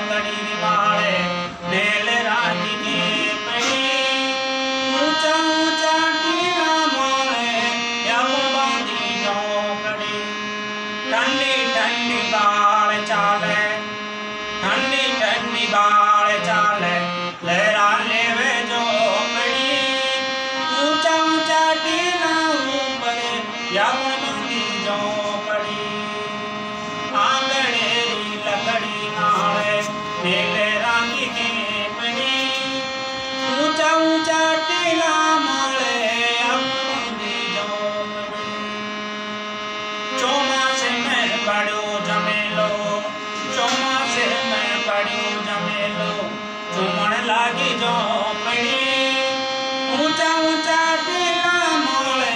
लकड़ी माळे मेल राखी के पड़ी ऊंचा ऊंचा टीला माळे यम बांधी झोपड़ी ठंडी ठंडी गाल चाले ठंडी ठंडी गाल चाले लहरा लेवे झोपड़ी ऊंचा ऊंचा टीला ऊपर यम बांधी झोपड़ी आंगणेरी लकड़ी माळे मेल राखी के पड़ी ऊंचा ऊंचा टीला माळे यम बांधी झोपड़ी ચોમાસે મેં પડ્યો જમેલો ચોમાસે મેં પડ્યો જમેલો ચુમણ લાગી ઝોપડી ઊંચા ઊંચા ટીલા મોળે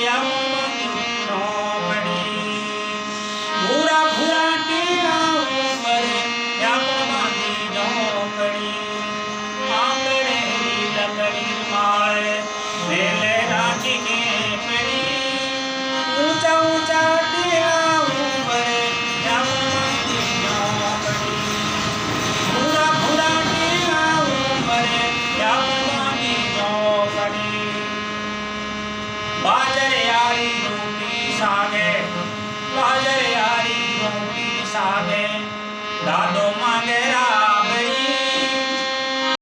યમ બાંધી ઝોપડી ભૂરા ભૂરા ટીલા ઉપર યમ બાંધી ઝોપડી આંગણેરી લકડી માળે મેલે રાખી કે પડી ऊंचा ऊंचा टीला ऊपर यम बांधी झोपड़ी भूरा भूरा टीला ऊपर यम बांधी झोपड़ी बाजर यारी रोटी सागे बाजर यारी रोटी सागे दादो मांगे